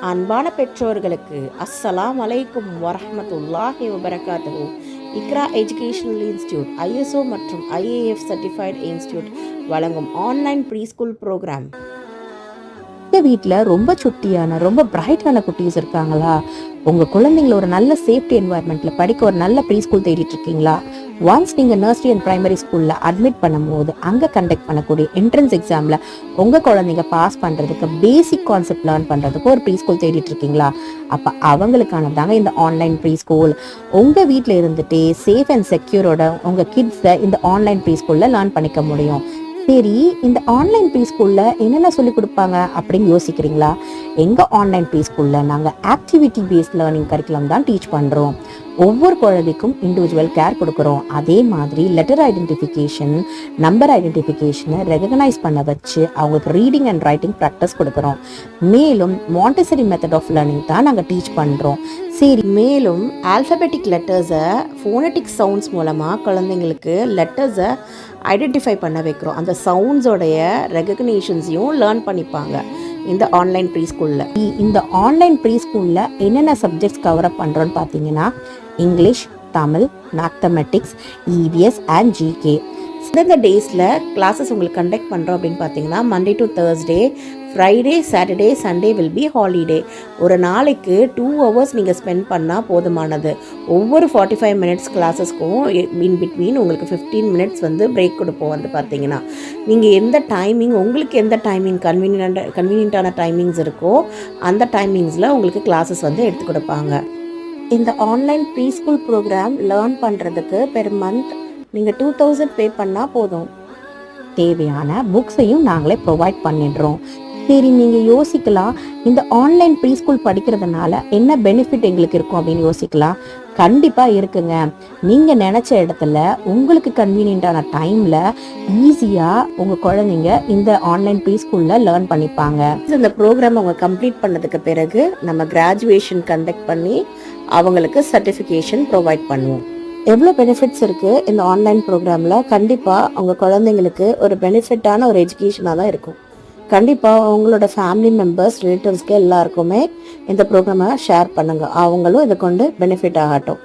அன்பான பெற்றோர்களுக்கு அஸ்ஸலாம் அலைக்கும் வரஹ்மத்துல்லாஹி வபரகாத்துஹு. இக்ரா எஜுகேஷனல் இன்ஸ்டியூட் ISO மற்றும் IAF சர்டிஃபைட் இன்ஸ்டியூட் வழங்கும் ஆன்லைன் ப்ரீ ஸ்கூல் ப்ரோக்ராம். உங்கள் வீட்டில் ரொம்ப சுட்டியான ரொம்ப பிரைட்டான குட்டீஸ் இருக்காங்களா? உங்கள் குழந்தைங்கள ஒரு நல்ல சேஃப்டி என்வாயர்மெண்ட்டில் படிக்க ஒரு நல்ல ப்ரீ ஸ்கூல் தேடிட்டு இருக்கீங்களா? ஒன்ஸ் நீங்கள் நர்சரி அண்ட் ப்ரைமரி ஸ்கூலில் அட்மிட் பண்ணும்போது அங்கே கண்டக்ட் பண்ணக்கூடிய என்ட்ரன்ஸ் எக்ஸாமில் உங்கள் குழந்தைங்க பாஸ் பண்ணுறதுக்கு பேசிக் கான்செப்ட் லேர்ன் பண்ணுறதுக்கு ஒரு ப்ரீ ஸ்கூல் தேடிட்டு இருக்கீங்களா? அப்போ அவங்களுக்கானதாங்க இந்த ஆன்லைன் ப்ரீ ஸ்கூல். உங்கள் வீட்டில் இருந்துகிட்டே சேஃப் அண்ட் செக்யூரோட உங்கள் கிட்ஸை இந்த ஆன்லைன் ப்ரீ ஸ்கூலில் லேர்ன் பண்ணிக்க முடியும். சரி, இந்த ஆன்லைன் ப்ரீ ஸ்கூலில் என்னென்ன சொல்லிக் கொடுப்பாங்க அப்படின்னு யோசிக்கிறீங்களா? எங்கள் ஆன்லைன் ப்ரீ ஸ்கூலில் நாங்கள் ஆக்டிவிட்டி பேஸ்ட் லேர்னிங் கரிக்குலம் தான் டீச் பண்ணுறோம். ஒவ்வொரு குழந்தைக்கும் இண்டிவிஜுவல் கேர் கொடுக்குறோம். அதே மாதிரி லெட்டர் ஐடென்டிஃபிகேஷன், நம்பர் ஐடென்டிஃபிகேஷனை ரெகனைஸ் பண்ண வச்சு அவங்களுக்கு ரீடிங் அண்ட் ரைட்டிங் ப்ராக்டிஸ் கொடுக்குறோம். மேலும் மாண்டெசரி மெத்தட் ஆஃப் லேர்னிங் தான் நாங்கள் டீச் பண்ணுறோம். சரி, மேலும் ஆல்ஃபபெட்டிக் லெட்டர்ஸை ஃபோனட்டிக் சவுண்ட்ஸ் மூலமாக குழந்தைங்களுக்கு லெட்டர்ஸை ஐடென்டிஃபை பண்ண வைக்கிறோம். அந்த சவுண்ட்ஸோடைய ரெகக்னேஷன்ஸையும் லேர்ன் பண்ணிப்பாங்க இந்த ஆன்லைன் ப்ரீ ஸ்கூலில். இந்த ஆன்லைன் ப்ரீ ஸ்கூலில் என்னென்ன சப்ஜெக்ட்ஸ் கவர் அப் பண்ணுறோன்னு பார்த்தீங்கன்னா English, Tamil, mathematics, EVS and GK. இந்த டேஸில் கிளாஸஸ் உங்களுக்கு கண்டக்ட் பண்ணுறோம் அப்படின்னு பார்த்தீங்கன்னா Monday to Thursday, Friday, Saturday, Sunday will be holiday. ஒரு நாளைக்கு 2 hours நீங்கள் ஸ்பெண்ட் பண்ணால் போதுமானது. ஒவ்வொரு 45 minutes கிளாஸஸ்க்கும் இன் பிட்வீன் உங்களுக்கு 15 minutes பிரேக் கொடுப்போம். பார்த்தீங்கன்னா நீங்கள் எந்த டைமிங், உங்களுக்கு எந்த டைமிங் கன்வீனியண்ட்டான டைமிங்ஸ் இருக்கோ அந்த டைமிங்ஸில் உங்களுக்கு கிளாஸஸ் எடுத்து கொடுப்பாங்க. இந்த online preschool program learn பண்ணுறதுக்கு பெர் மந்த் நீங்கள் 2000 பே பண்ணால் போதும். தேவையான புக்ஸையும் நாங்களே ப்ரொவைட் பண்ணிடுறோம். சரி, நீங்கள் யோசிக்கலாம், இந்த ஆன்லைன் ப்ரீ ஸ்கூல் படிக்கிறதுனால என்ன பெனிஃபிட் எங்களுக்கு இருக்கும் அப்படின்னு யோசிக்கலாம். கண்டிப்பாக இருக்குங்க. நீங்கள் நினச்ச இடத்துல உங்களுக்கு கன்வீனியண்ட்டான டைமில் ஈஸியாக உங்கள் குழந்தைங்க இந்த ஆன்லைன் ப்ரீ ஸ்கூலில் லேர்ன் பண்ணிப்பாங்க. இந்த ப்ரோக்ராம் அவங்க கம்ப்ளீட் பண்ணதுக்கு பிறகு நம்ம கிராஜுவேஷன் கண்டக்ட் பண்ணி அவங்களுக்கு சர்டிஃபிகேஷன் ப்ரொவைட் பண்ணுவோம். எவ்வளோ பெனிஃபிட்ஸ் இருக்குது இந்த ஆன்லைன் ப்ரோக்ராமில்? கண்டிப்பாக அவங்க குழந்தைங்களுக்கு ஒரு பெனிஃபிட்டான ஒரு எஜுகேஷனாக தான் இருக்கும். கண்டிப்பாக அவங்களோட ஃபேமிலி மெம்பர்ஸ், ரிலேட்டிவ்ஸ்க்கு எல்லாருக்குமே இந்த ப்ரோக்ராமை ஷேர் பண்ணுங்கள். அவங்களும் இதை கொண்டு பெனிஃபிட் ஆகட்டும்.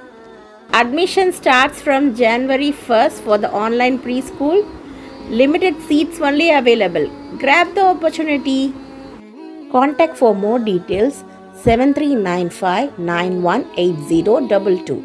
Admission starts from January 1st for the online preschool. Limited seats only available. Grab the opportunity. Contact for more details 7395 918022.